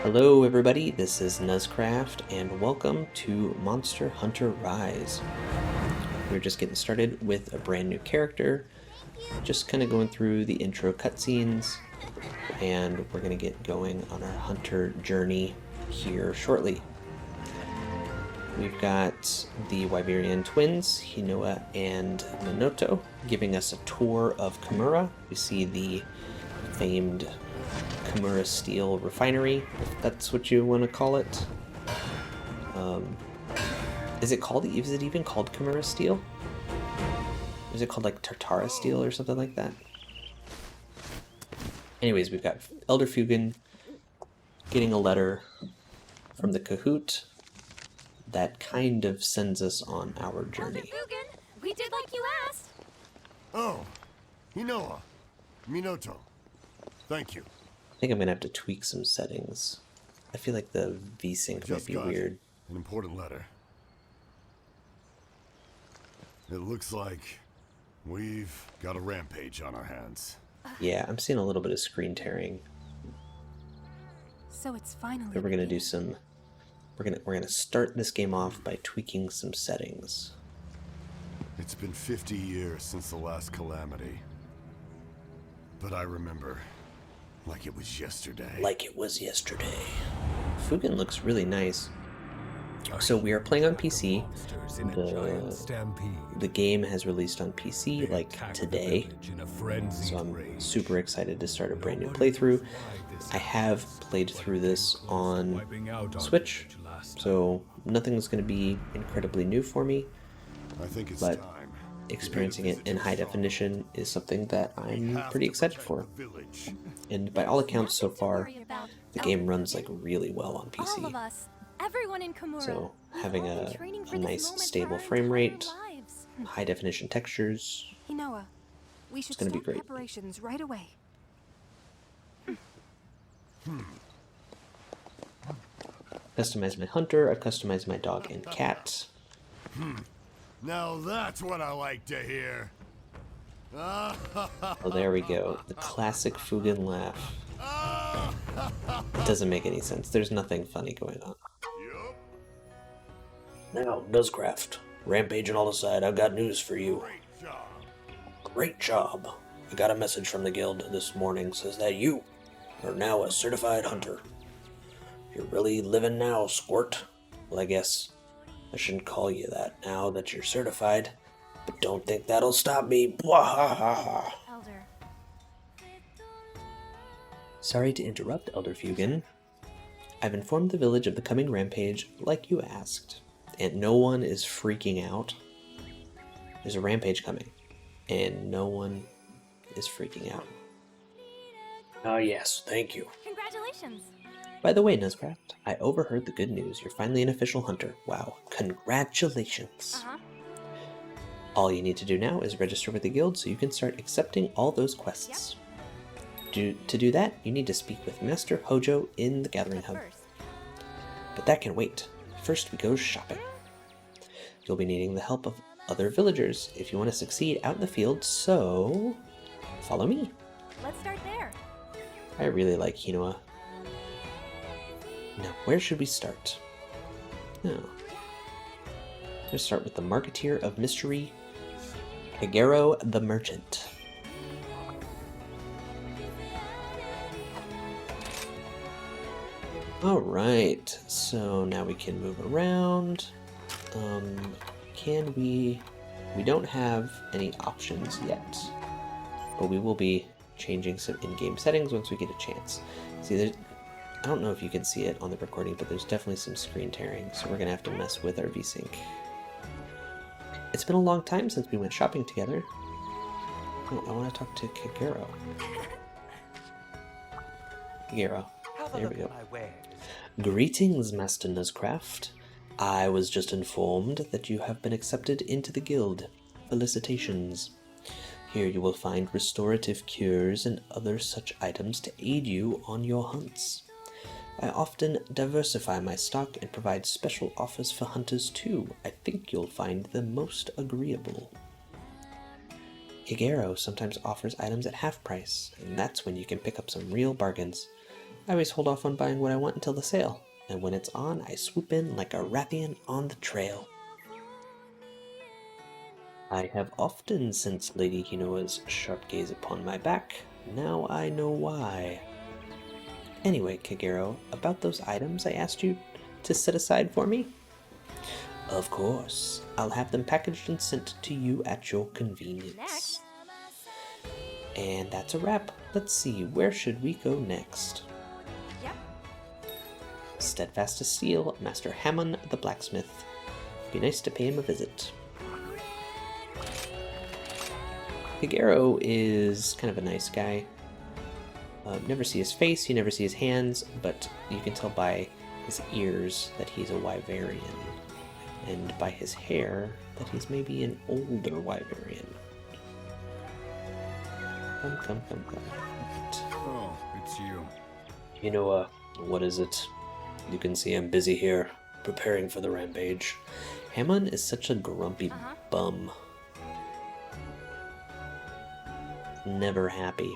Hello everybody, this is Nuzcraft and welcome to Monster Hunter Rise. We're just getting started with a brand new character, just kind of going through the intro cutscenes, and we're going to get going on our hunter journey here shortly. We've got the Wyverian twins, Hinoa and Minoto, giving us a tour of Kamura. We see the famed Kamura steel refinery, if that's what you want to call it. Is it even called Kamura steel? Is it called like Tartara steel or something like that? Anyways, we've got Elder Fugen getting a letter from the Kahoot that kind of sends us on our journey. Elder Fugen, we did like you asked. Oh, Hinoa, Minoto, thank you. I think I'm gonna have to tweak some settings. I feel like the VSync might be weird. An important letter. It looks like we've got a rampage on our hands. Yeah, I'm seeing a little bit of screen tearing. So it's finally. But we're gonna do some. We're gonna start this game off by tweaking some settings. It's been 50 years since the last calamity, but I remember like it was yesterday. Like it was yesterday. Fugen looks really nice. So we are playing on PC. The game has released on PC like today, so I'm super excited to start a brand new playthrough. I have played through this on Switch, so nothing's going to be incredibly new for me, I think it's but time. experiencing it in high definition is something that I'm pretty excited for. And by all accounts so far, the game runs like really well on All of PC. us, everyone in Kamura. So we've having all been a training for nice this moment stable our frame entire rate, lives. high definition textures, Hinoa, we should gonna be start great. preparations right away. customize my hunter, I've customized my dog and cat. Now that's what I like to hear. Oh, there we go. The classic Fugen laugh. It doesn't make any sense. There's nothing funny going on. Now, Nuzcraft, rampaging all aside, I've got news for you. Great job. Great job. I got a message from the guild this morning. Says that you are now a certified hunter. You're really living now, Squirt. Well, I guess I shouldn't call you that now that you're certified. But don't think that'll stop me. Bwahaha. Elder. Sorry to interrupt, Elder Fugen. I've informed the village of the coming rampage like you asked, and no one is freaking out. There's a rampage coming, and no one is freaking out. Ah, yes, thank you. Congratulations. By the way, Nuzcraft, I overheard the good news. You're finally an official hunter. Wow, congratulations. Uh-huh. All you need to do now is register with the guild so you can start accepting all those quests. To do that, you need to speak with Master Hojo in the Gathering But Hub. first, But that can wait. First we go shopping. You'll be needing the help of other villagers if you want to succeed out in the field, so follow me. let's start there. I really like Hinoa. Now, where should we start? No. Let's start with the Marketeer of Mystery, Higero the Merchant. Alright, so now we can move around. We don't have any options yet, but we will be changing some in-game settings once we get a chance. See, I don't know if you can see it on the recording, but there's definitely some screen tearing, so we're gonna have to mess with our VSync. It's been a long time since we went shopping together. Oh, I want to talk to Kagero. Kagero, there we go. Greetings, Master Nuzcraft. I was just informed that you have been accepted into the guild. Felicitations. Here you will find restorative cures and other such items to aid you on your hunts. I often diversify my stock and provide special offers for hunters too. I think you'll find them most agreeable. Higero sometimes offers items at half price, and that's when you can pick up some real bargains. I always hold off on buying what I want until the sale, and when it's on, I swoop in like a Rathian on the trail. I have often sensed Lady Hinoa's sharp gaze upon my back. Now I know why. Anyway, Kagero, about those items I asked you to set aside for me? Of course. I'll have them packaged and sent to you at your convenience. Next. And that's a wrap. Let's see, where should we go next? Yep. Steadfast as steel, Master Hammond the blacksmith. Be nice to pay him a visit. Kagero is kind of a nice guy. Never see his face, you never see his hands, but you can tell by his ears that he's a Wyverian, and by his hair that he's maybe an older Wyverian. Come. Oh, it's you. You know, what is it? You can see I'm busy here, preparing for the rampage. Hammond is such a grumpy bum. Never happy.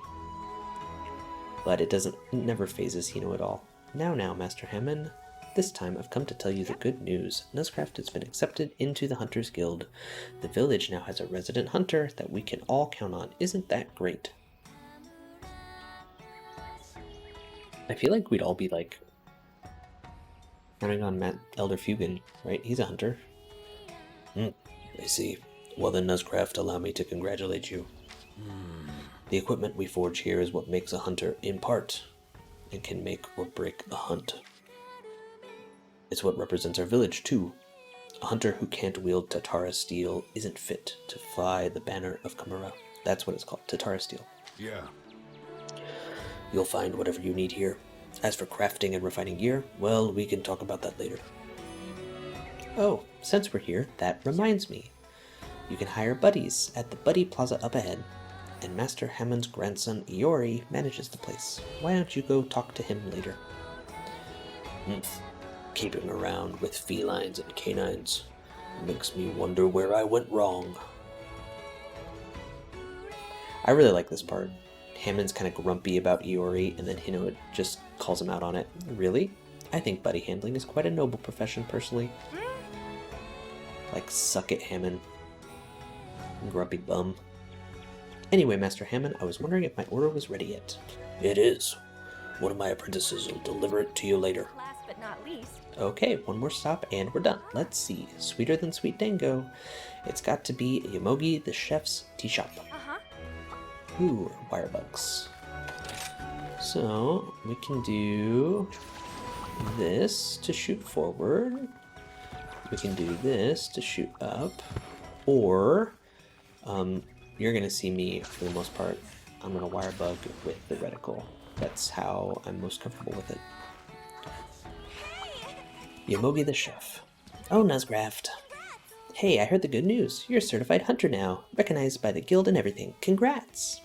But it never phases Hino at all. Now, Master Hammond. This time I've come to tell you the good news. Nuzcraft has been accepted into the Hunters Guild. The village now has a resident hunter that we can all count on. Isn't that great? I feel like we'd all be like counting on Elder Fugan, right? He's a hunter. I see. Well then, Nuzcraft, allow me to congratulate you. The equipment we forge here is what makes a hunter in part, and can make or break a hunt. It's what represents our village, too. A hunter who can't wield Tatara steel isn't fit to fly the banner of Kamura. That's what it's called, Tatara steel. Yeah. You'll find whatever you need here. As for crafting and refining gear, well, we can talk about that later. Oh, since we're here, that reminds me. You can hire buddies at the Buddy Plaza up ahead, and Master Hammond's grandson Iori manages the place. Why don't you go talk to him later? Keeping around with felines and canines makes me wonder where I went wrong. I really like this part. Hammond's kind of grumpy about Iori, and then Hino just calls him out on it. Really? I think buddy handling is quite a noble profession, personally. Like, suck it, Hammond. Grumpy bum. Anyway, Master Hammond, I was wondering if my order was ready yet. It is. One of my apprentices will deliver it to you later. Last but not least. Okay, one more stop and we're done. Let's see. Sweeter than sweet dango. It's got to be Yomogi the chef's tea shop. Ooh, wire bugs. So, we can do this to shoot forward. We can do this to shoot up. Or, you're going to see me, for the most part, I'm going to wire bug with the reticle. That's how I'm most comfortable with it. Yomogi the chef. Oh, Nuzcraft. Hey, I heard the good news. You're a certified hunter now, recognized by the guild and everything. Congrats!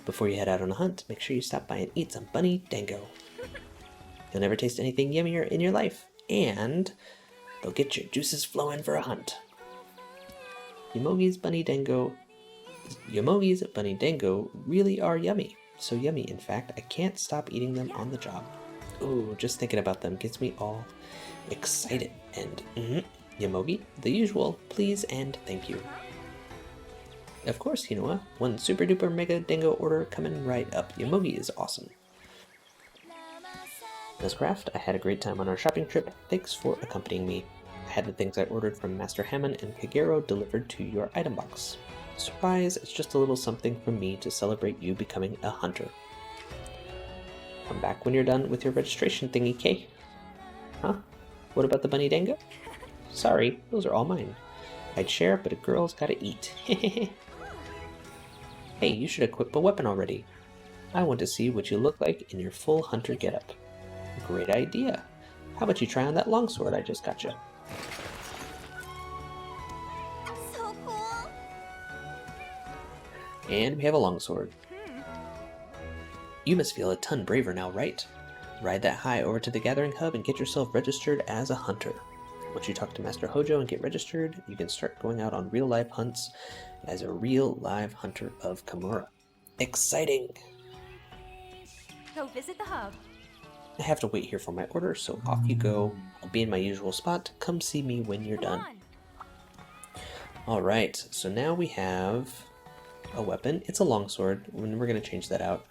Before you head out on a hunt, make sure you stop by and eat some bunny dango. You'll never taste anything yummier in your life, and they'll get your juices flowing for a hunt. Yomogi's bunny dango really are yummy. So yummy, in fact, I can't stop eating them on the job. Ooh, just thinking about them gets me all excited. And, Yomogi, the usual, please and thank you. Of course, Hinoa, one super duper mega dango order coming right up. Yomogi is awesome. Nuzcraft, I had a great time on our shopping trip. Thanks for accompanying me. I had the things I ordered from Master Hammond and Kagero delivered to your item box. Surprise, it's just a little something from me to celebrate you becoming a hunter. Come back when you're done with your registration thingy, Kay. Huh? What about the bunny dango? Sorry, those are all mine. I'd share, but a girl's gotta eat. Hey, you should equip a weapon already. I want to see what you look like in your full hunter getup. Great idea. How about you try on that longsword I just got you? So cool. And we have a longsword. You must feel a ton braver now, right? Ride that high over to the Gathering Hub and get yourself registered as a hunter. Once you talk to Master Hojo and get registered, you can start going out on real-life hunts as a real live hunter of Kamura. Exciting! so visit the hub. I have to wait here for my order, so off you go. I'll be in my usual spot. Come see me when you're Come done. on. Alright, so now we have a weapon. It's a longsword, and we're going to change that out.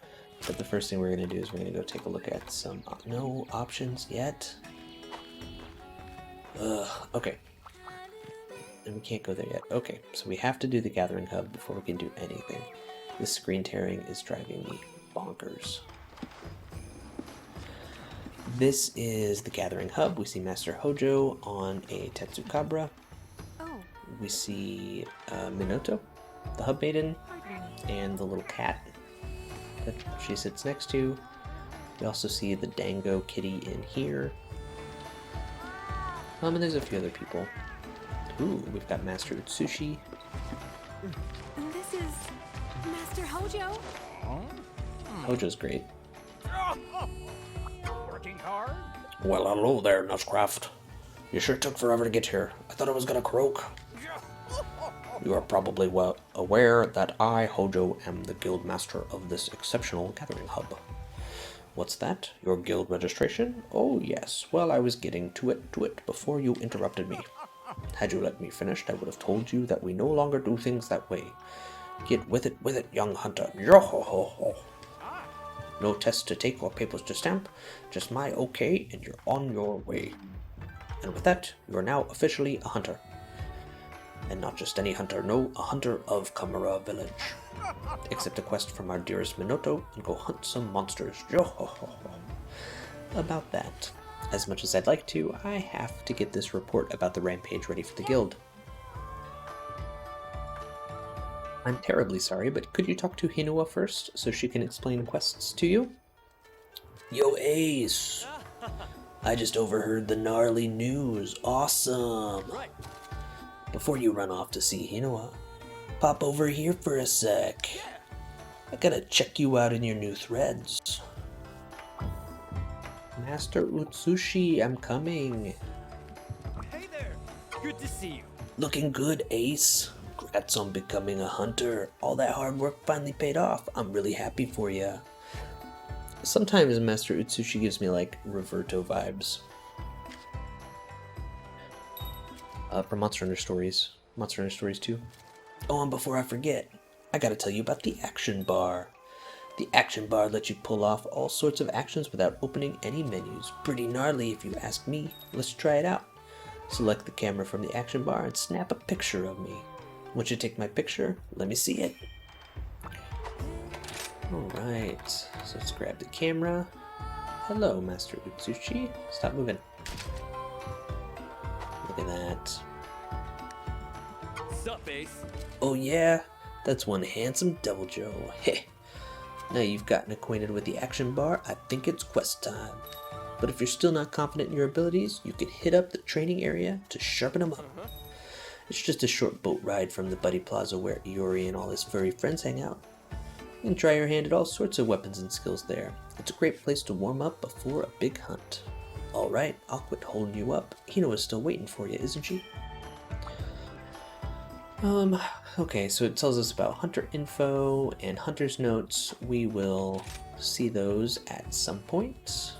But the first thing we're going to do is we're going to go take a look at some... no options yet. Okay. And we can't go there yet. Okay, so we have to do the Gathering Hub before we can do anything. This screen tearing is driving me bonkers. This is the Gathering Hub. We see Master Hojo on a Tetsukabra. Oh, We see Minato, the Hub Maiden, pardon me. and the little cat that she sits next to. We also see the Dango kitty in here. And there's a few other people. Ooh, we've got Master Utsushi. And this is Master Hojo. Hojo's great. Working hard? Well, hello there, Nutcraft. You sure took forever to get here. I thought I was gonna croak. You are probably well aware that I, Hojo, am the guild master of this exceptional gathering hub. What's that? Your guild registration? Oh, yes. Well, I was getting to it before you interrupted me. Had you let me finish, I would have told you that we no longer do things that way. Get with it, young hunter. Yo-ho-ho-ho. No tests to take or papers to stamp, just my okay, and you're on your way. And with that, you are now officially a hunter. And not just any hunter, no, a hunter of Kamura village. Accept a quest from our dearest Minato and go hunt some monsters. Yo-ho-ho-ho. About that. As much as I'd like to, I have to get this report about the rampage ready for the guild. I'm terribly sorry, but could you talk to Hinua first, so she can explain quests to you? Yo, Ace! I just overheard the gnarly news. Awesome! Right. Before you run off to see Hinua, pop over here for a sec. I gotta check you out in your new threads. Master Utsushi, I'm coming. Hey there. Good to see you. Looking good, Ace. Congrats on becoming a hunter. All that hard work finally paid off. I'm really happy for you. Sometimes Master Utsushi gives me like Roberto vibes. For Monster Hunter Stories. Monster Hunter Stories 2. Oh, and before I forget, I gotta tell you about the action bar. The action bar lets you pull off all sorts of actions without opening any menus. Pretty gnarly if you ask me. Let's try it out. Select the camera from the action bar and snap a picture of me. Once you take my picture, let me see it. Alright, so let's grab the camera. Hello, Master Utsushi. Stop moving. Look at that. Sup, Ace? Oh yeah, that's one handsome Devil Joe. Heh. Now you've gotten acquainted with the action bar, I think it's quest time. But if you're still not confident in your abilities, you can hit up the training area to sharpen them up. It's just a short boat ride from the Buddy Plaza where Iori and all his furry friends hang out. You can try your hand at all sorts of weapons and skills there. It's a great place to warm up before a big hunt. Alright, I'll quit holding you up. Hino is still waiting for you, isn't she? Okay, so it tells us about hunter info and hunter's notes. We will see those at some point.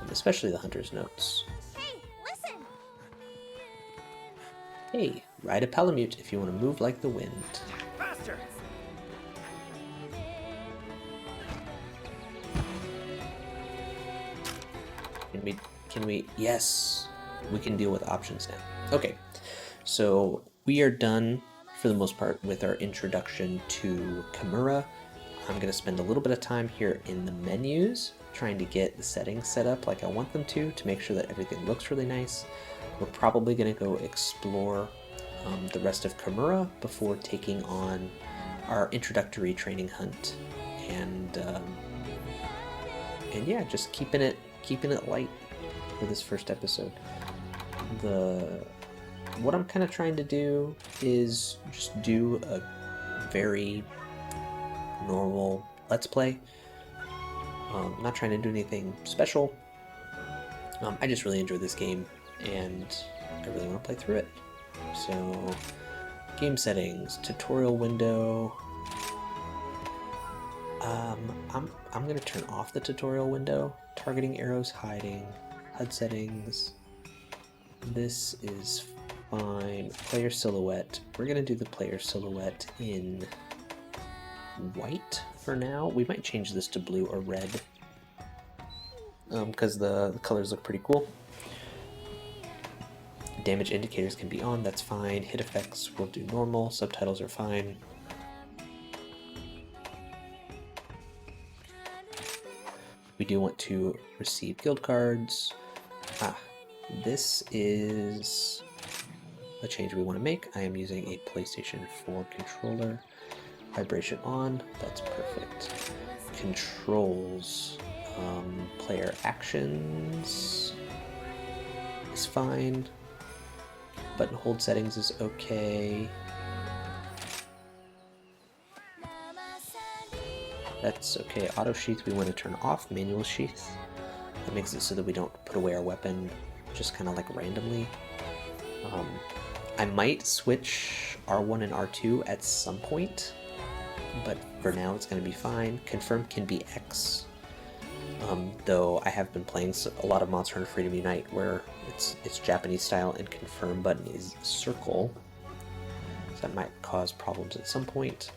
And especially the hunter's notes. Hey, listen! Hey, ride a palamute if you want to move like the wind. Faster! Can we, yes, we can deal with options now. Okay, so we are done for the most part with our introduction to Kamura. I'm going to spend a little bit of time here in the menus trying to get the settings set up like I want them to make sure that everything looks really nice. We're probably going to go explore the rest of Kamura before taking on our introductory training hunt, and yeah, just keeping it light for this first episode. What I'm kind of trying to do is just do a very normal Let's Play. Not trying to do anything special. I just really enjoyed this game, and I really want to play through it. So, game settings, tutorial window. I'm gonna turn off the tutorial window. Targeting arrows, hiding, HUD settings. This is fine. Player silhouette. We're gonna do the player silhouette in white for now. We might change this to blue or red because the colors look pretty cool. Damage indicators can be on, that's fine. Hit effects will do normal. Subtitles are fine. We do want to receive guild cards. This is a change we want to make. I am using a PlayStation 4 controller. Vibration on, that's perfect. Controls, player actions is fine. Button hold settings is okay. That's okay. Auto sheath we want to turn off. Manual sheath. That makes it so that we don't put away our weapon just kind of like randomly. I might switch R1 and R2 at some point, but for now it's going to be fine. Confirm can be X, though I have been playing a lot of Monster Hunter Freedom Unite where it's Japanese style and confirm button is circle, so that might cause problems at some point.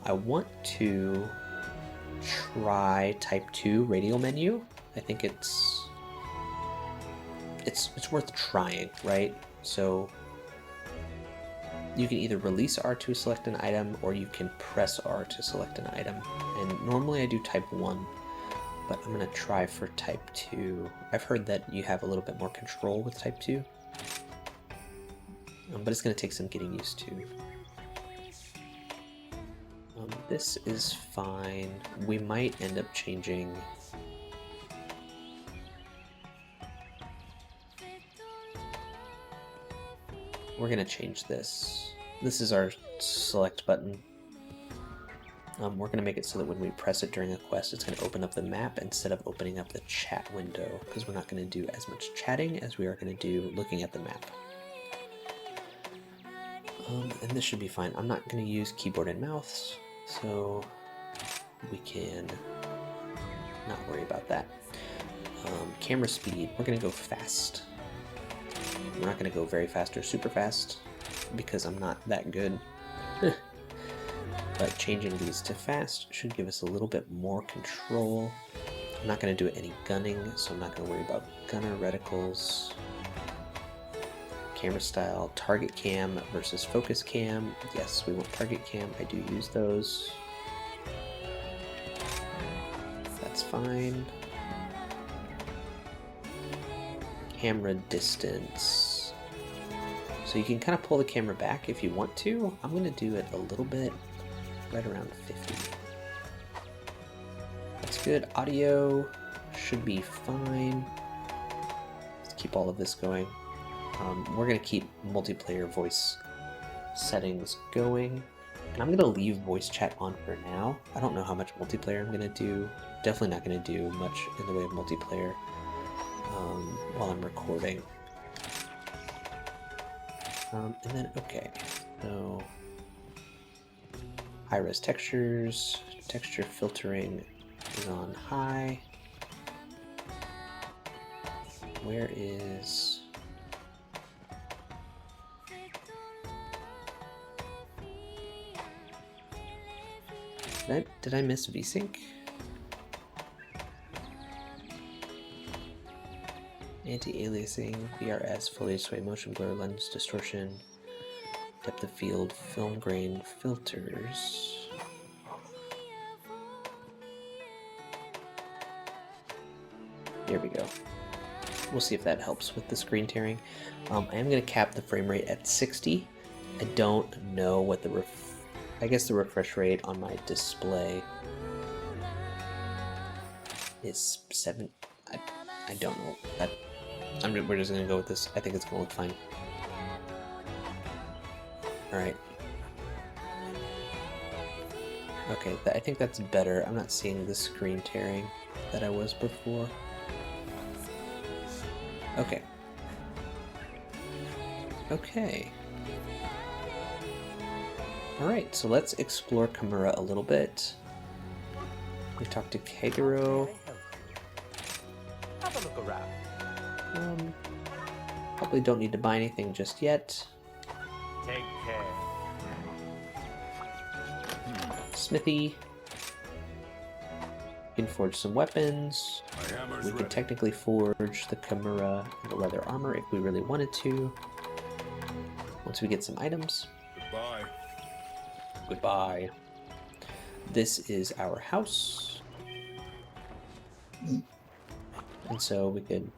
I want to try Type 2 radial menu. I think it's worth trying, right? So you can either release R to select an item, or you can press R to select an item. And normally I do Type 1, but I'm going to try for Type 2. I've heard that you have a little bit more control with Type 2, but it's going to take some getting used to. This is fine. We might end up changing. We're gonna change this. This is our select button. We're gonna make it so that when we press it during a quest, it's gonna open up the map instead of opening up the chat window, because we're not gonna do as much chatting as we are gonna do looking at the map. And this should be fine. I'm not gonna use keyboard and mouse, so we can not worry about that. Camera speed, we're gonna go fast. We're not gonna go very fast or super fast because I'm not that good. But changing these to fast should give us a little bit more control. I'm not gonna do any gunning, so I'm not gonna worry about gunner reticles. Camera style, target cam versus focus cam. Yes, we want target cam. I do use those. That's fine. Camera distance. So you can kind of pull the camera back if you want to. I'm going to do it a little bit, right around 50. That's good. Audio should be fine. Let's keep all of this going. We're going to keep multiplayer voice settings going. And I'm going to leave voice chat on for now. I don't know how much multiplayer I'm going to do. Definitely not going to do much in the way of multiplayer while I'm recording. And then, okay, so high-res textures, texture filtering is on high. Where is... Did I miss VSync? Anti-aliasing, VRS, foliage sway, motion blur, lens distortion, depth of field, film grain, filters. Here we go. We'll see if that helps with the screen tearing. I am going to cap the frame rate at 60. I don't know what the I guess the refresh rate on my display is 7. I don't know. We're just gonna go with this. I think it's gonna look fine. All right. Okay, I think that's better. I'm not seeing the screen tearing that I was before. Okay. Okay. Alright, so let's explore Kamura a little bit. We talked to Kagero. Have a look around. Probably don't need to buy anything just yet. Take care. Smithy. We can forge some weapons. My hammer's We could ready. technically forge the Kamura and the leather armor if we really wanted to. Once we get some items. Goodbye. Goodbye. This is our house. And so we could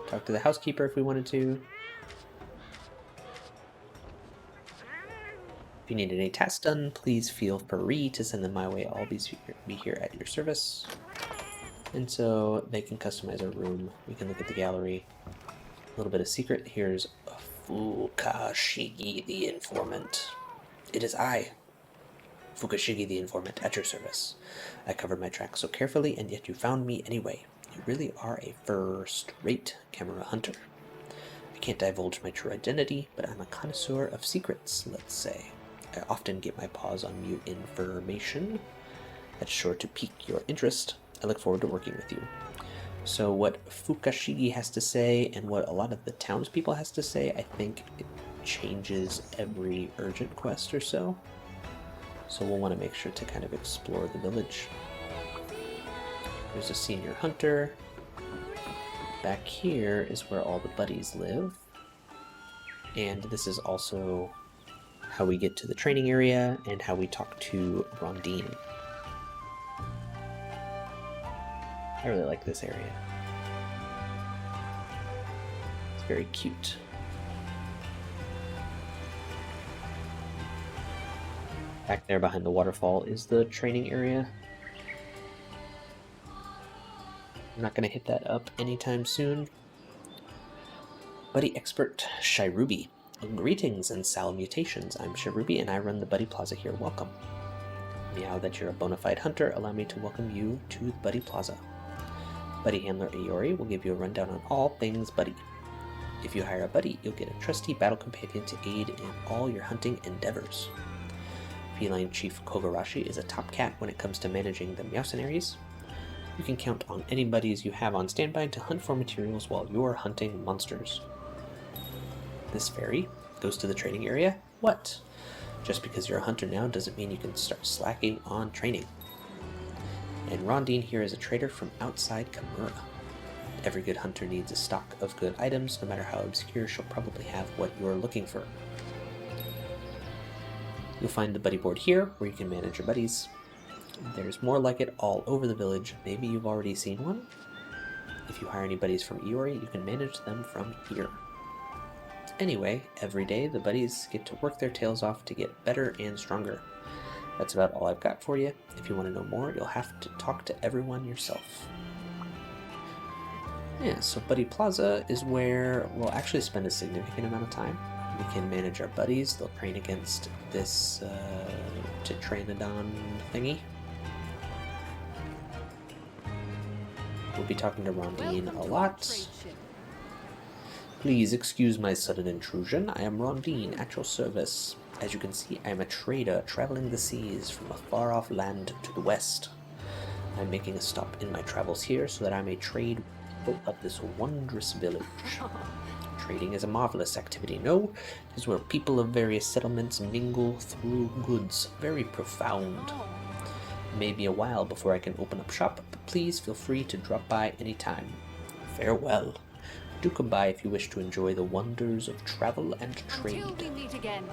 talk to the housekeeper if we wanted to. If you need any tasks done, please feel free to send them my way. I'll be here at your service. And so they can customize our room. We can look at the gallery. A little bit of secret. Here's Fukashigi the Informant. It is I, Fukashigi the Informant, at your service. I covered my tracks so carefully, and yet you found me anyway. You really are a first-rate camera hunter. I can't divulge my true identity, but I'm a connoisseur of secrets, let's say. I often get my paws on new information. That's sure to pique your interest. I look forward to working with you. So what Fukashigi has to say and what a lot of the townspeople has to say, I think it changes every urgent quest or so. So we'll want to make sure to kind of explore the village. There's a senior hunter. Back here is where all the buddies live. And this is also how we get to the training area and how we talk to Rondine. I really like this area. It's very cute. Back there behind the waterfall is the training area. I'm not going to hit that up anytime soon. Buddy expert Shirubi. Greetings and salutations. I'm Shirubi and I run the Buddy Plaza here. Welcome. Now that you're a bona fide hunter, allow me to welcome you to the Buddy Plaza. Buddy handler Iori will give you a rundown on all things buddy. If you hire a buddy, you'll get a trusty battle companion to aid in all your hunting endeavors. Feline Chief Kogarashi is a top cat when it comes to managing the mercenaries. You can count on any buddies you have on standby to hunt for materials while you're hunting monsters. This fairy goes to the training area? What? Just because you're a hunter now doesn't mean you can start slacking on training. And Rondine here is a trader from outside Kamura. Every good hunter needs a stock of good items. No matter how obscure, she'll probably have what you're looking for. You'll find the buddy board here, where you can manage your buddies. There's more like it all over the village. Maybe you've already seen one? If you hire any buddies from Iori, you can manage them from here. Anyway, every day the buddies get to work their tails off to get better and stronger. That's about all I've got for you. If you want to know more, you'll have to talk to everyone yourself. Yeah, so Buddy Plaza is where we'll actually spend a significant amount of time. We can manage our buddies. They'll train against this Tetranodon thingy. We'll be talking to Rondine a lot. Please excuse my sudden intrusion. I am Rondine, at your service. As you can see, I am a trader traveling the seas from a far-off land to the west. I'm making a stop in my travels here so that I may trade people of this wondrous village. Trading is a marvelous activity, no? It is where people of various settlements mingle through goods. Very profound. It may be a while before I can open up shop, but please feel free to drop by any time. Farewell. Do come by if you wish to enjoy the wonders of travel and trade. Until we meet again.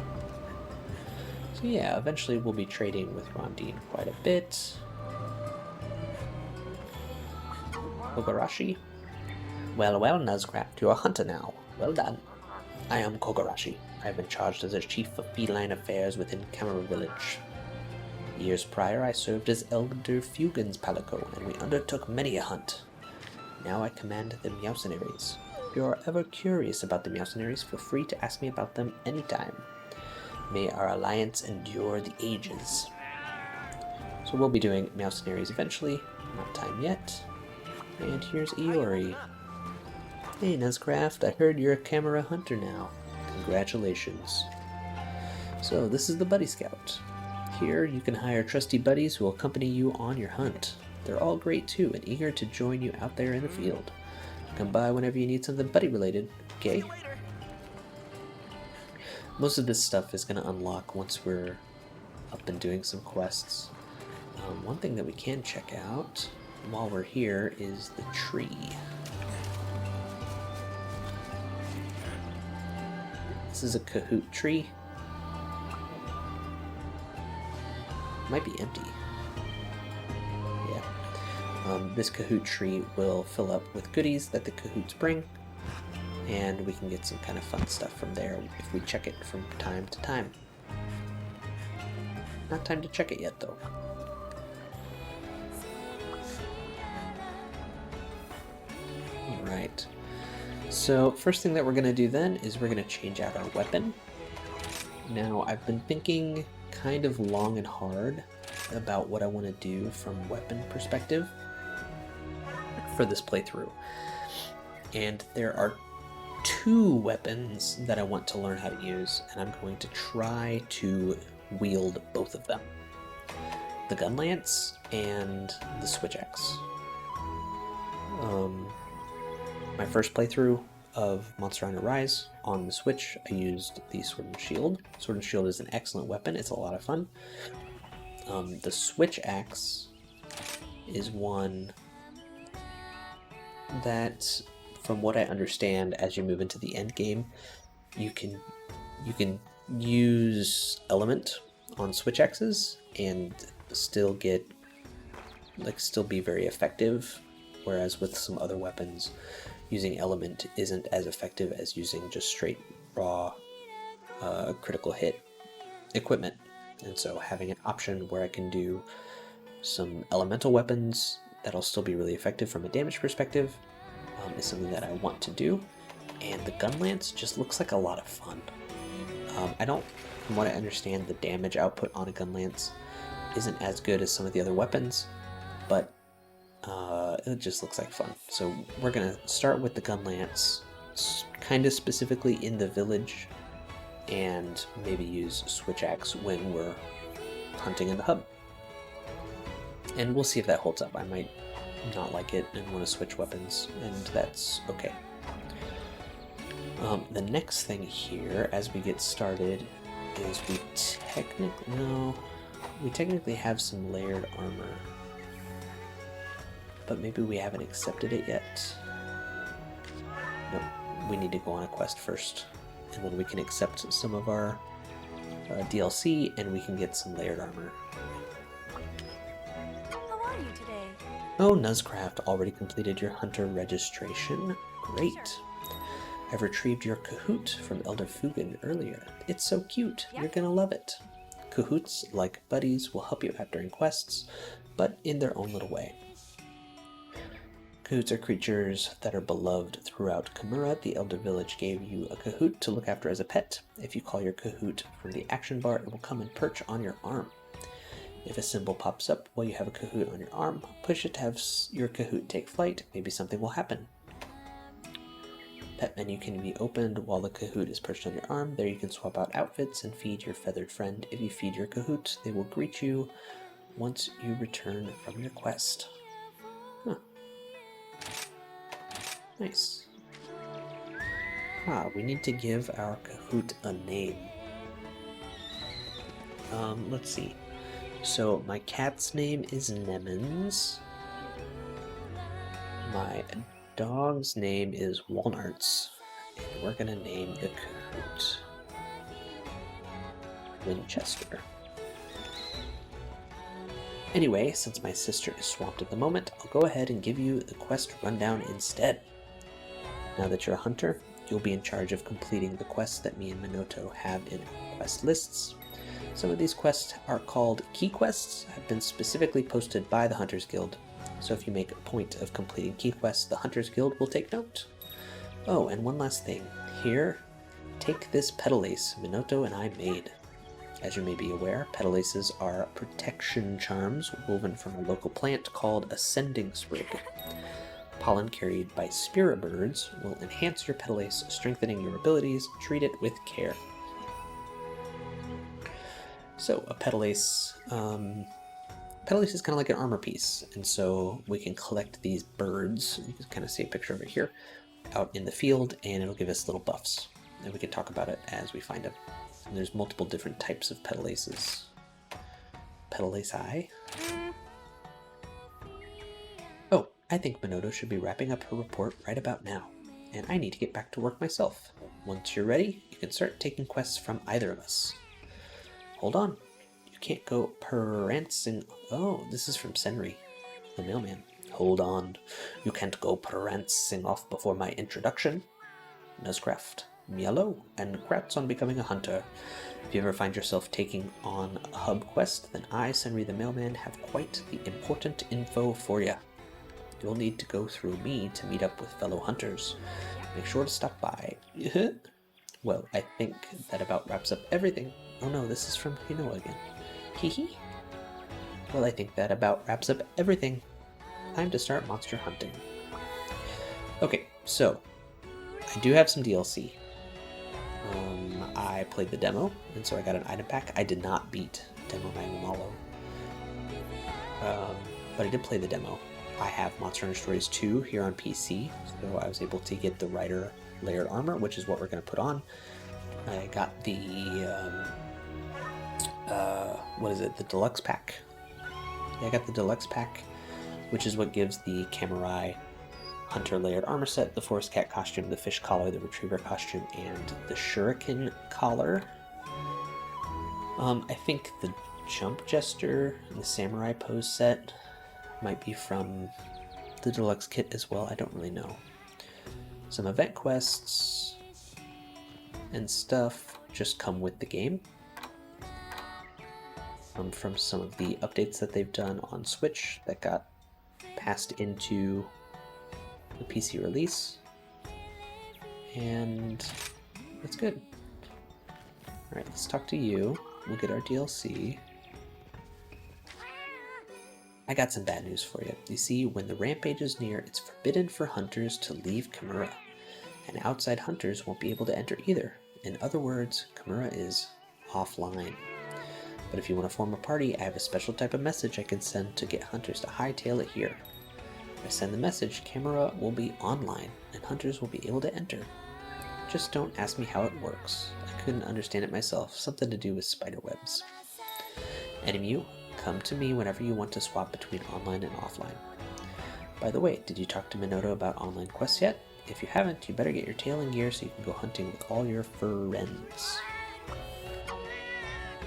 So yeah, eventually we'll be trading with Rondine quite a bit. Kogarashi? Well, Nuzcraft, you're a hunter now. Well done. I am Kogarashi. I have been charged as a chief of feline affairs within Kamura village. Years prior, I served as Elder Fugan's palico, and we undertook many a hunt. Now I command the mercenaries. If you are ever curious about the mercenaries, feel free to ask me about them anytime. May our alliance endure the ages. So we'll be doing mercenaries eventually, not time yet. And here's Iori. Hey Nuzcraft, I heard you're a Kamura hunter now. Congratulations. So this is the Buddy Scout. Here you can hire trusty buddies who will accompany you on your hunt. They're all great too and eager to join you out there in the field. Come by whenever you need something buddy related, okay? Most of this stuff is going to unlock once we're up and doing some quests. One thing that we can check out while we're here is the tree. This is a Kahoot tree. Might be empty. Yeah. This Kahoot tree will fill up with goodies that the Kahoots bring, and we can get some kind of fun stuff from there if we check it from time to time. Not time to check it yet, though. Alright. So, first thing that we're going to do then is we're going to change out our weapon. Now, I've been thinking kind of long and hard about what I want to do from weapon perspective for this playthrough. And there are two weapons that I want to learn how to use, and I'm going to try to wield both of them. The gun lance and the switch axe. My first playthrough of Monster Hunter Rise on the Switch, I used the Sword and Shield. Sword and Shield is an excellent weapon. It's a lot of fun. The switch axe is one that, from what I understand, as you move into the end game, you can use element on switch axes and still be very effective, whereas with some other weapons, using element isn't as effective as using just straight raw critical hit equipment. And so having an option where I can do some elemental weapons that'll still be really effective from a damage perspective is something that I want to do. And the gun lance just looks like a lot of fun. From what I understand, the damage output on a gun lance isn't as good as some of the other weapons, but it just looks like fun. So we're gonna start with the gun lance, kind of specifically in the village, and maybe use switch axe when we're hunting in the hub. And we'll see if that holds up. I might not like it and want to switch weapons, and that's okay. The next thing here, as we get started, is we technically have some layered armor, but maybe we haven't accepted it yet. No, we need to go on a quest first, and then we can accept some of our DLC, and we can get some layered armor. How are you today? Oh, Nuzcraft already completed your hunter registration. Great. I've retrieved your Kahoot from Elder Fugen earlier. It's so cute. You're gonna love it. Kahoots, like buddies, will help you out during quests, but in their own little way. Kahoots are creatures that are beloved throughout Kamura. The Elder Village gave you a Kahoot to look after as a pet. If you call your Kahoot from the action bar, it will come and perch on your arm. If a symbol pops up while you have a Kahoot on your arm, push it to have your Kahoot take flight. Maybe something will happen. Pet menu can be opened while the Kahoot is perched on your arm. There you can swap out outfits and feed your feathered friend. If you feed your Kahoot, they will greet you once you return from your quest. Huh. Nice. We need to give our Kahoot a name. Let's see. So my cat's name is Nemens. My dog's name is Walnuts. And we're gonna name the Kahoot Winchester. Anyway, since my sister is swamped at the moment, I'll go ahead and give you the quest rundown instead. Now that you're a hunter, you'll be in charge of completing the quests that me and Minoto have in our quest lists. Some of these quests are called key quests, have been specifically posted by the Hunters Guild. So if you make a point of completing key quests, the Hunters Guild will take note. Oh, and one last thing. Here, take this petal ace Minoto and I made. As you may be aware, petal aces are protection charms woven from a local plant called Ascending Sprig. Pollen carried by spirit birds will enhance your petal ace, strengthening your abilities. Treat it with care. So, a petal ace petal lace is kind of like an armor piece, and so we can collect these birds. You can kind of see a picture of it here out in the field, and it'll give us little buffs, and we can talk about it as we find them. And there's multiple different types of petal laces. Petal lace eye. Oh, I think Minoto should be wrapping up her report right about now, and I need to get back to work myself. Once you're ready, you can start taking quests from either of us. Hold on. You can't go prancing. Oh, this is from Senri, the mailman. Hold on. You can't go prancing off before my introduction. Nuzcraft, Mielo, and congrats on becoming a hunter. If you ever find yourself taking on a hub quest, then I, Senri the mailman, have quite the important info for you. You'll need to go through me to meet up with fellow hunters. Make sure to stop by. Well, I think that about wraps up everything. Oh no, this is from Hinoa again. Hehe. Well, I think that about wraps up everything. Time to start monster hunting. Okay, so I do have some DLC. I played the demo, and so I got an item pack. I did not beat Demo Magumalo, but I did play the demo. I have Monster Hunter Stories 2 here on PC, so I was able to get the Rider layered armor, which is what we're going to put on. I got the, the deluxe pack. Yeah, I got the deluxe pack, which is what gives the Kamura Hunter layered armor set, the Forest Cat costume, the fish collar, the retriever costume, and the shuriken collar. I think the jump jester and the samurai pose set might be from the deluxe kit as well. I don't really know. Some event quests and stuff just come with the game. From some of the updates that they've done on Switch that got passed into the PC release, and that's good. Alright, let's talk to you. We'll get our DLC. I got some bad news for you. You see, when the rampage is near, it's forbidden for hunters to leave Kamura, and outside hunters won't be able to enter either. In other words, Kamura is offline. But if you want to form a party, I have a special type of message I can send to get hunters to hightail it here. If I send the message, Kamura will be online, and hunters will be able to enter. Just don't ask me how it works. I couldn't understand it myself. Something to do with spider webs. Enemy, come to me whenever you want to swap between online and offline. By the way, did you talk to Minoto about online quests yet? If you haven't, you better get your tail in gear so you can go hunting with all your friends.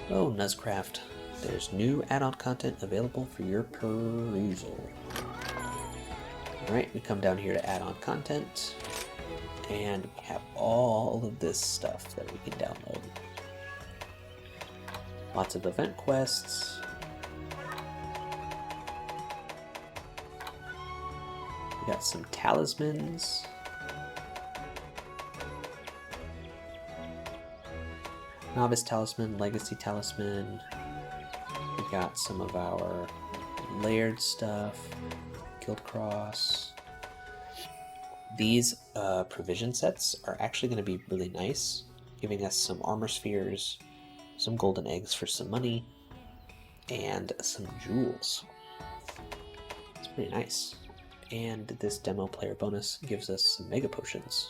Oh, Nuzcraft, there's new add-on content available for your perusal. Alright, we come down here to add-on content, and we have all of this stuff that we can download. Lots of event quests. We got some talismans. Novice Talisman, Legacy Talisman. We got some of our layered stuff. Guild Cross. These provision sets are actually going to be really nice, giving us some armor spheres, some golden eggs for some money, and some jewels. It's pretty nice. And this demo player bonus gives us some mega potions,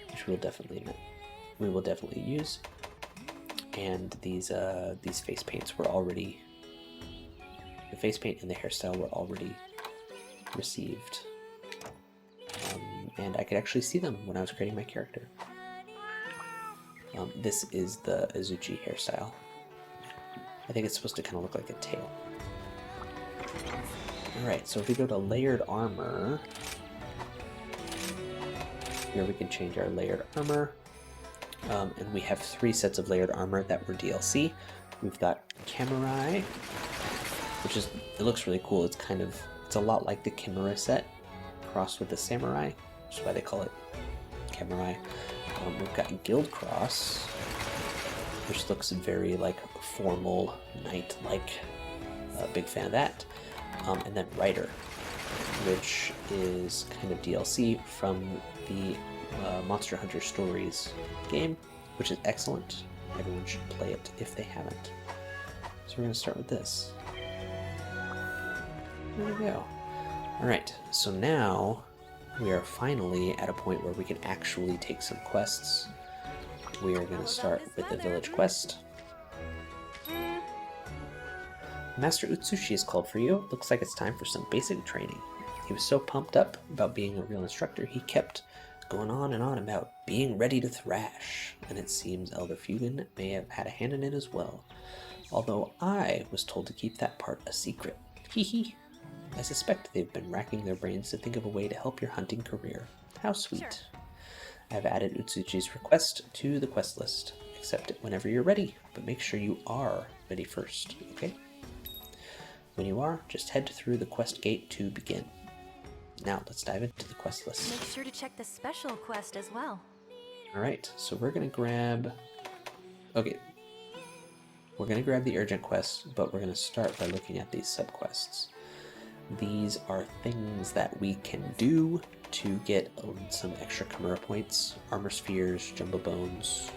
which we will definitely use. And these face paints were already, the face paint and the hairstyle were already received, and I could actually see them when I was creating my character. This is the Utsushi hairstyle. I think it's supposed to kind of look like a tail. Alright, so if we go to layered armor, here we can change our layered armor. And we have 3 sets of layered armor that were DLC. We've got Kamura, which is, it looks really cool. It's a lot like the Kamura set crossed with the Samurai, which is why they call it Kamura. We've got Guild Cross, which looks very like formal, knight-like. Big fan of that. And then Rider, which is kind of DLC from the Monster Hunter Stories game, which is excellent. Everyone should play it if they haven't. So we're going to start with this. There we go. Alright, so now we are finally at a point where we can actually take some quests. We are going to start with the village quest. Master Utsushi has called for you. Looks like it's time for some basic training. He was so pumped up about being a real instructor, he kept going on and on about being ready to thrash, and it seems Elder Fugan may have had a hand in it as well. Although I was told to keep that part a secret. Hee. I suspect they've been racking their brains to think of a way to help your hunting career. How sweet. Sure. I've added Utsushi's request to the quest list. Accept it whenever you're ready, but make sure you are ready first, okay? When you are, just head through the quest gate to begin. Now, let's dive into the quest list. Make sure to check the special quest as well. Alright, so we're going to grab... Okay. We're going to grab the urgent quests, but we're going to start by looking at these subquests. These are things that we can do to get some extra Kamura points. Armor spheres, jumbo bones,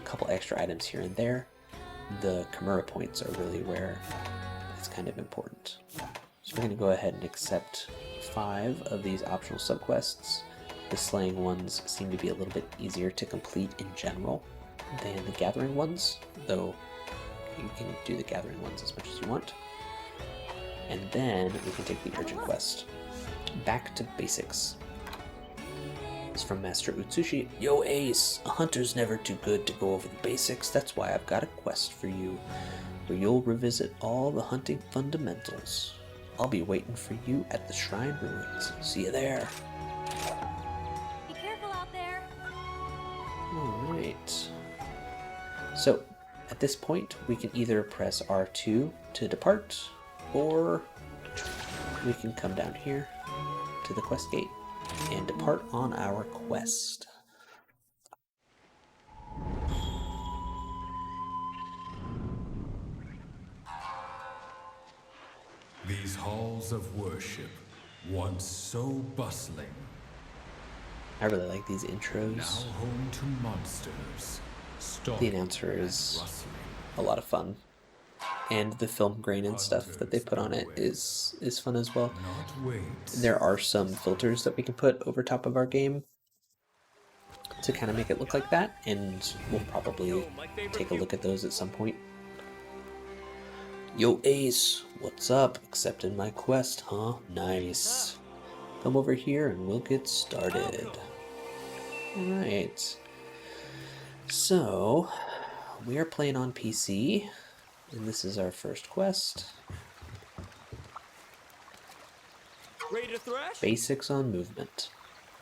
a couple extra items here and there. The Kamura points are really where it's kind of important. So we're going to go ahead and accept 5 of these optional subquests. The slaying ones seem to be a little bit easier to complete in general than the gathering ones, though you can do the gathering ones as much as you want. And then we can take the urgent quest. Back to basics. It's from Master Utsushi. Yo Ace, a hunter's never too good to go over the basics. That's why I've got a quest for you, where you'll revisit all the hunting fundamentals. I'll be waiting for you at the Shrine Ruins. See you there. Be careful out there. Alright. So, at this point, we can either press R2 to depart, or we can come down here to the quest gate and depart on our quest. These halls of worship, once so bustling, I really like these intros. now home to monsters. The announcer is a lot of fun. And the film grain and stuff that they put on it is fun as well. There are some filters that we can put over top of our game to kind of make it look like that, and we'll probably take a look at those at some point. Yo Ace, what's up? Accepted my quest, huh? Nice. Come over here and we'll get started. Alright. So, we are playing on PC, and this is our first quest. Ready to thrash? Basics on movement.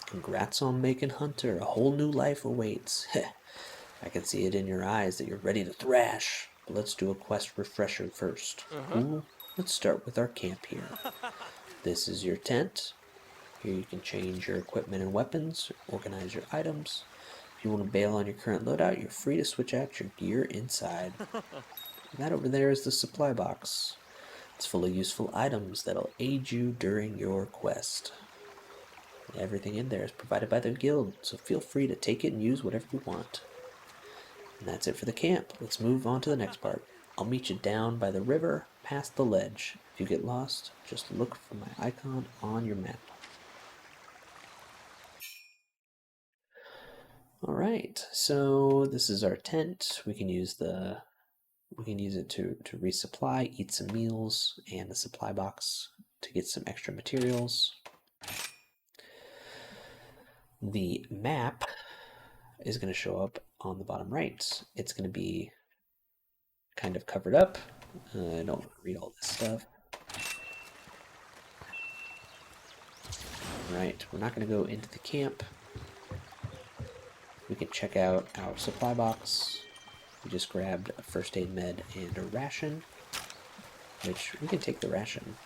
Congrats on making Hunter. A whole new life awaits. I can see it in your eyes that you're ready to thrash. But let's do a quest refresher first. Ooh, let's start with our camp here. This is your tent. Here you can change your equipment and weapons, organize your items. If you want to bail on your current loadout, you're free to switch out your gear inside. That over there is the supply box. It's full of useful items that'll aid you during your quest. Everything in there is provided by the guild, so feel free to take it and use whatever you want. And that's it for the camp. Let's move on to the next part. I'll meet you down by the river, past the ledge. If you get lost, just look for my icon on your map. Alright, so this is our tent. We can use it to resupply, eat some meals, and the supply box to get some extra materials. The map is going to show up on the bottom right. It's going to be kind of covered up. I don't want to read all this stuff. Right, we're not going to go into the camp. We can check out our supply box. We just grabbed a first aid med and a ration, which we can take the ration.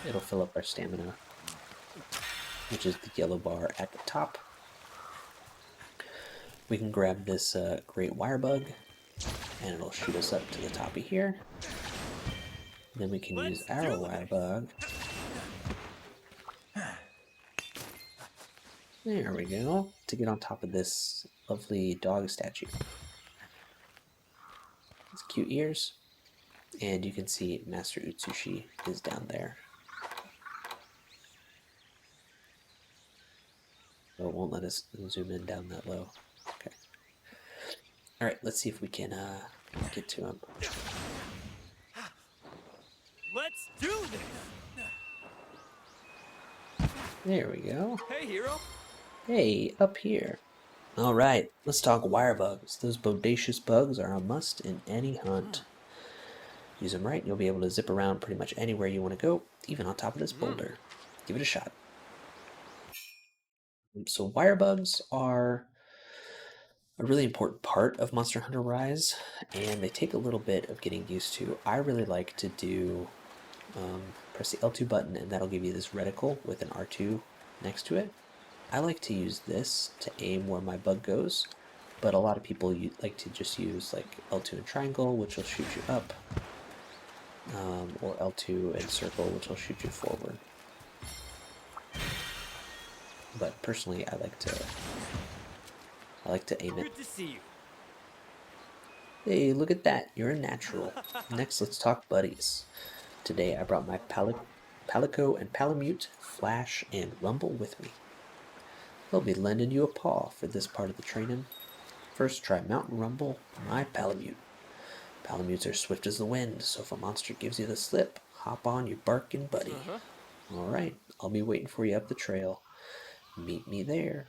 It'll fill up our stamina, which is the yellow bar at the top. We can grab this great wire bug, and it'll shoot us up to the top of here. Then we can use our wire bug. There we go, to get on top of this lovely dog statue. It's cute ears. And you can see Master Utsushi is down there. Oh, it won't let us zoom in down that low. Okay. Alright, let's see if we can get to him. Let's do this! There we go. Hey, hero! Hey, up here. Alright, let's talk wire bugs. Those bodacious bugs are a must in any hunt. Use them right, and you'll be able to zip around pretty much anywhere you want to go, even on top of this boulder. Give it a shot. So wire bugs are a really important part of Monster Hunter Rise, and they take a little bit of getting used to. I really like to do press the L2 button, and that'll give you this reticle with an R2 next to it. I like to use this to aim where my bug goes, but a lot of people like to just use like L2 and triangle, which will shoot you up, or L2 and circle, which will shoot you forward. But personally, I like to aim it. Good to see you. Hey, look at that! You're a natural. Next, let's talk buddies. Today, I brought my Palico and Palamute, Flash, and Rumble with me. They'll be lending you a paw for this part of the training. First, try Mountain Rumble, my Palamute. Palamutes are swift as the wind, so if a monster gives you the slip, hop on your barking buddy. Alright, I'll be waiting for you up the trail. Meet me there.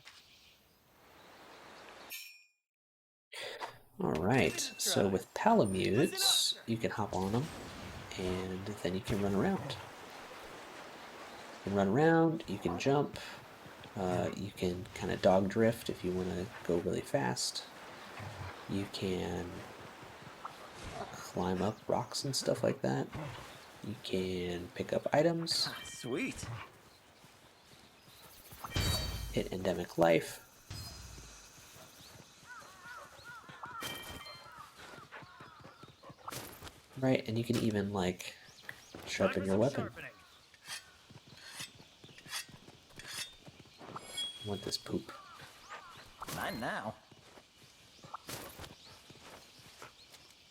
Alright, so with Palamutes, you can hop on them, and then you can run around. You can run around, you can jump, you can kind of dog drift if you want to go really fast. You can climb up rocks and stuff like that. You can pick up items. Sweet. Hit Endemic Life. Right, and you can even like sharpen your weapon. I want this poop. Mine now.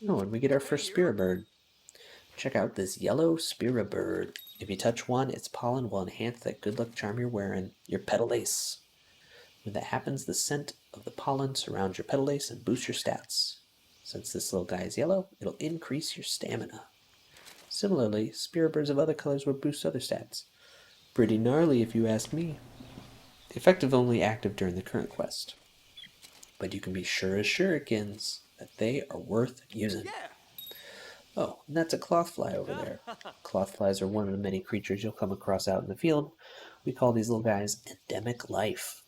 Oh, and we get our first Spirit Bird. Check out this yellow Spirit Bird. If you touch one, its pollen will enhance that good luck charm you're wearing, your petal ace. When that happens, the scent of the pollen surrounds your petal ace and boosts your stats. Since this little guy is yellow, it'll increase your stamina. Similarly, Spirit Birds of other colors will boost other stats. Pretty gnarly if you ask me. Effective only active during the current quest. But you can be sure as shurikens that they are worth using. Yeah. Oh, and that's a clothfly over there. Clothflies are one of the many creatures you'll come across out in the field. We call these little guys Endemic Life.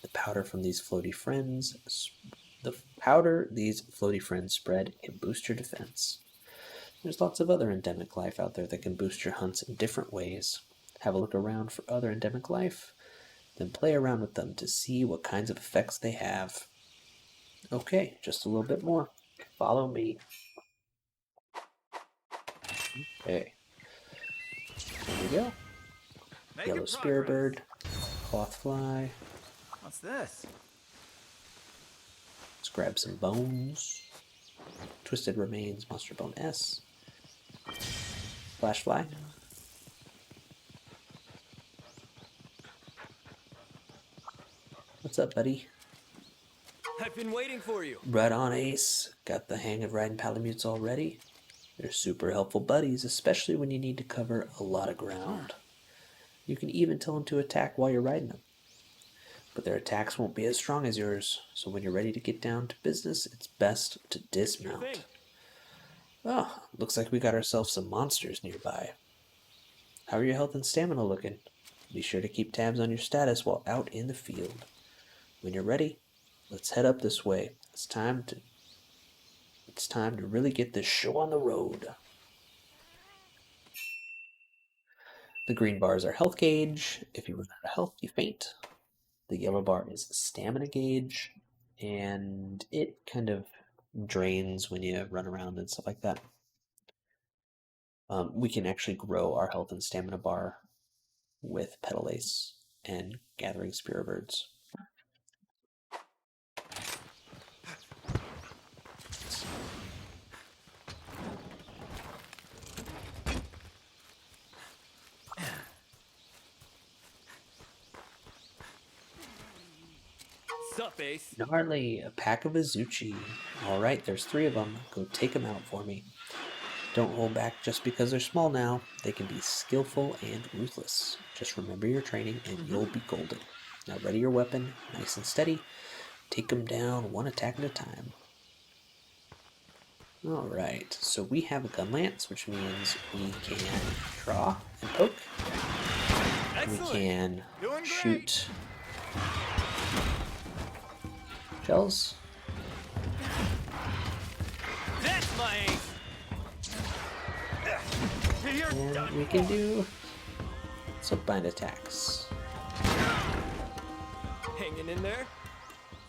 The powder these floaty friends spread can boost your defense. There's lots of other Endemic Life out there that can boost your hunts in different ways. Have a look around for other Endemic Life, then play around with them to see what kinds of effects they have. Okay, just a little bit more. Follow me. Okay. There we go. Yellow Spirit Bird, Clothfly. What's this? Let's grab some bones. Twisted Remains, Monster Bone S. Flashfly. What's up, buddy? I've been waiting for you. Right on, Ace. Got the hang of riding Palamutes already? They're super helpful buddies, especially when you need to cover a lot of ground. You can even tell them to attack while you're riding them. But their attacks won't be as strong as yours, so when you're ready to get down to business, it's best to dismount. Oh, looks like we got ourselves some monsters nearby. How are your health and stamina looking? Be sure to keep tabs on your status while out in the field. When you're ready, let's head up this way. It's time to really get this show on the road. The green bars are health gauge. If you run out of health, you faint. The yellow bar is stamina gauge, and it kind of drains when you run around and stuff like that. We can actually grow our health and stamina bar with Petal Ace and gathering Spirit Birds. Sup, Ace? Gnarly, a pack of Utsushi. Alright, there's 3 of them. Go take them out for me. Don't hold back just because they're small now. They can be skillful and ruthless. Just remember your training and you'll be golden. Now ready your weapon, nice and steady. Take them down one attack at a time. Alright, so we have a gun lance, which means we can draw and poke. We can shoot shells. That's my ace. And we can do some bind attacks. Hanging in there?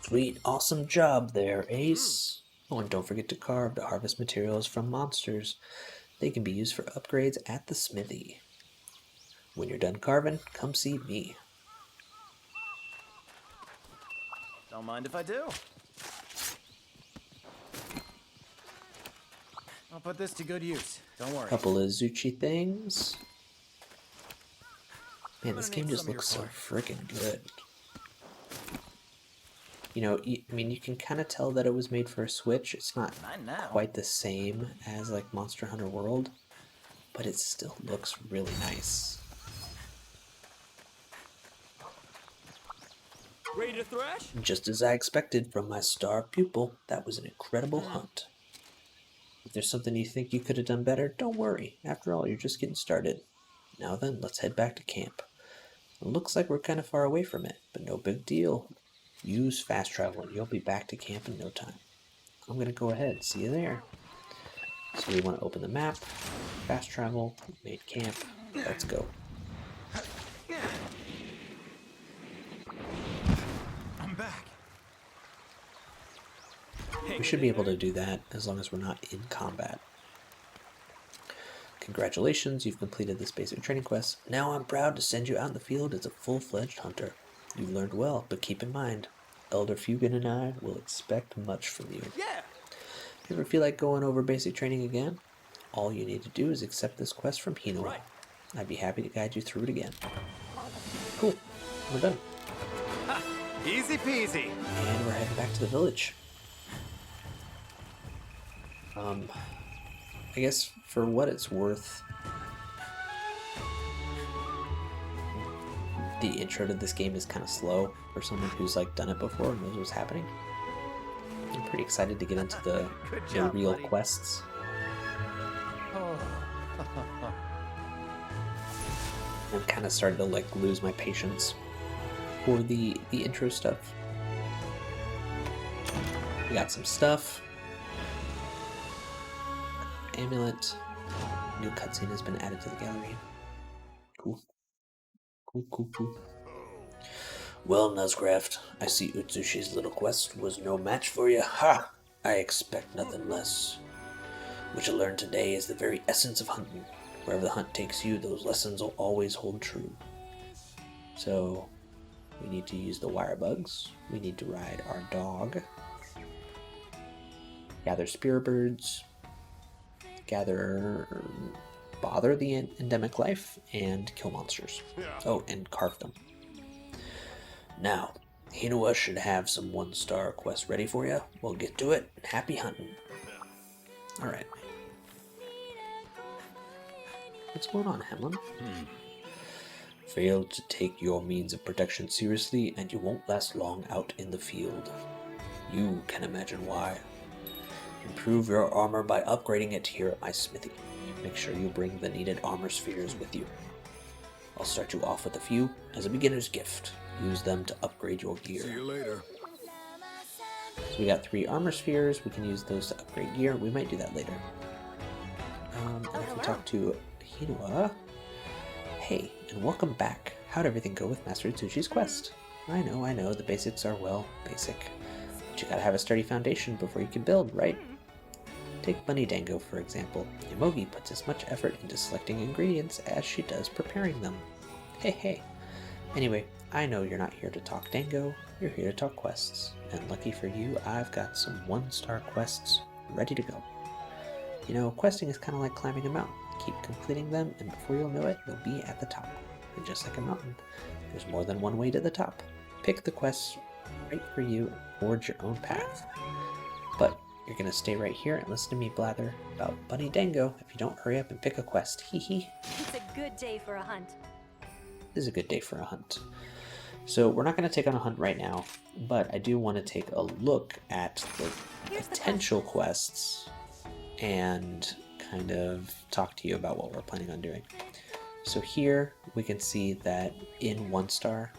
Sweet, awesome job there, Ace. Oh, and don't forget to carve to harvest materials from monsters. They can be used for upgrades at the smithy. When you're done carving, come see me. Don't mind if I do. I'll put this to good use. Don't worry. Couple of Utsushi things. Man, this I'm gonna game need just some of your looks so parts. freaking good. You know, I mean, you can kind of tell that it was made for a Switch. It's not Mine now. quite the same as like Monster Hunter World, but it still looks really nice. Ready to thrash? Just as I expected from my star pupil, that was an incredible hunt. If there's something you think you could have done better, don't worry. After all, you're just getting started. Now then, let's head back to camp. It looks like we're kind of far away from it, but no big deal. Use fast travel and you'll be back to camp in no time. I'm going to go ahead. See you there. So we want to open the map, fast travel, made camp. Let's go. I'm back. We should be able to do that as long as we're not in combat. Congratulations, you've completed this basic training quest. Now I'm proud to send you out in the field as a full-fledged hunter. You've learned well, but keep in mind, Elder Fugan and I will expect much from you. Yeah. You ever feel like going over basic training again? All you need to do is accept this quest from Hinoa. Right. I'd be happy to guide you through it again. Cool, we're done. Ha! Easy peasy. And we're heading back to the village. I guess for what it's worth, the intro to this game is kind of slow for someone who's like done it before and knows what's happening. I'm pretty excited to get into the job, real buddy. quests. I'm kind of starting to like lose my patience for the intro stuff. We got some stuff. Amulet. New cutscene has been added to the gallery. Cool. Cool. Well, Nuzcraft, I see Utsushi's little quest was no match for you. Ha! I expect nothing less. What you learned today is the very essence of hunting. Wherever the hunt takes you, those lessons will always hold true. So, we need to use the wire bugs. We need to ride our dog. Gather spear birds. Bother the endemic life, and kill monsters. Oh, and carve them. Now, Hinoa should have some 1-star quests ready for you. We'll get to it. Happy hunting. Alright. What's going on, Hamlin? Failed to take your means of protection seriously, and you won't last long out in the field. You can imagine why. Improve your armor by upgrading it here at my smithy. Make sure you bring the needed armor spheres with you. I'll start you off with a few as a beginner's gift. Use them to upgrade your gear. See you later. So we got 3 armor spheres. We can use those to upgrade gear. We might do that later. And if we talk to Hinoa... Hey, and welcome back. How'd everything go with Master Utsushi's quest? I know, the basics are, well, basic. But you gotta have a sturdy foundation before you can build, right? Take Bunny Dango, for example. Yomogi puts as much effort into selecting ingredients as she does preparing them. Hey. Anyway, I know you're not here to talk Dango, you're here to talk quests. And lucky for you, I've got some 1-star quests ready to go. You know, questing is kind of like climbing a mountain. Keep completing them, and before you'll know it, you'll be at the top. And just like a mountain, there's more than one way to the top. Pick the quests right for you and forge your own path. But you're gonna stay right here and listen to me blather about Bunny Dango if you don't hurry up and pick a quest. Hee hee. It's a good day for a hunt. This is a good day for a hunt. So we're not going to take on a hunt right now, but I do want to take a look at the potential quests and kind of talk to you about what we're planning on doing. So here we can see that in One Star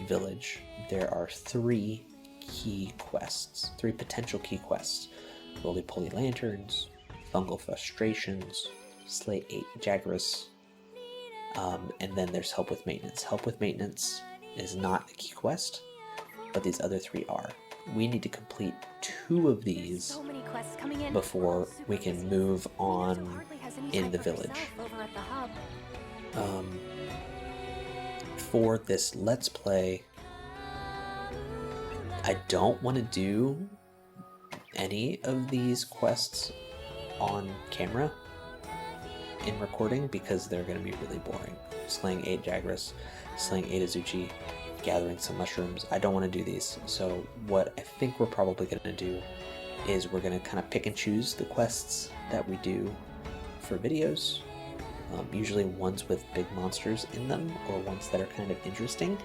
Village, there are three key quests, three potential key quests. Roly-poly lanterns, fungal frustrations, slay 8 Jagras, and then there's help with maintenance. Help with maintenance is not a key quest, but these other three are. We need to complete 2 of these So many quests coming in. before we can move on Hardly has any in time the for village. herself over at the hub. For this Let's Play, I don't want to do any of these quests on camera in recording because they're going to be really boring. Slaying 8 Jagras, slaying 8 Utsushi, gathering some mushrooms. I don't want to do these. So what I think we're probably going to do is we're going to kind of pick and choose the quests that we do for videos. Usually ones with big monsters in them or ones that are kind of interesting.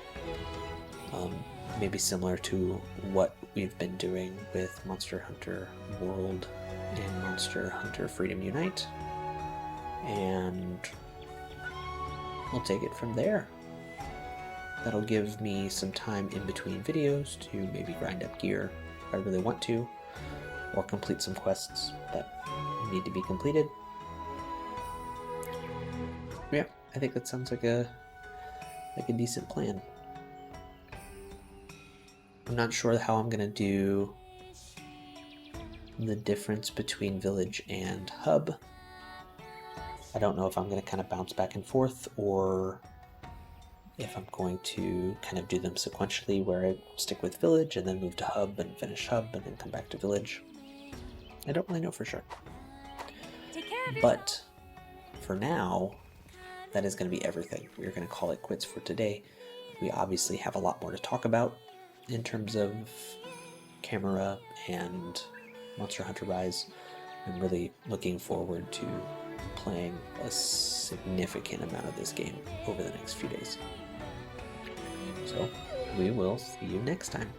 Maybe similar to what we've been doing with Monster Hunter World and Monster Hunter Freedom Unite. And we'll take it from there. That'll give me some time in between videos to maybe grind up gear if I really want to, or complete some quests that need to be completed. Yeah, I think that sounds like a decent plan. I'm not sure how I'm gonna do the difference between village and hub. I don't know if I'm going to kind of bounce back and forth or if I'm going to kind of do them sequentially where I stick with village and then move to hub and finish hub and then come back to village. I don't really know for sure. Take care of But for now, that is going to be everything. We're going to call it quits for today. We obviously have a lot more to talk about in terms of Kamura and Monster Hunter Rise. I'm really looking forward to playing a significant amount of this game over the next few days. So we will see you next time.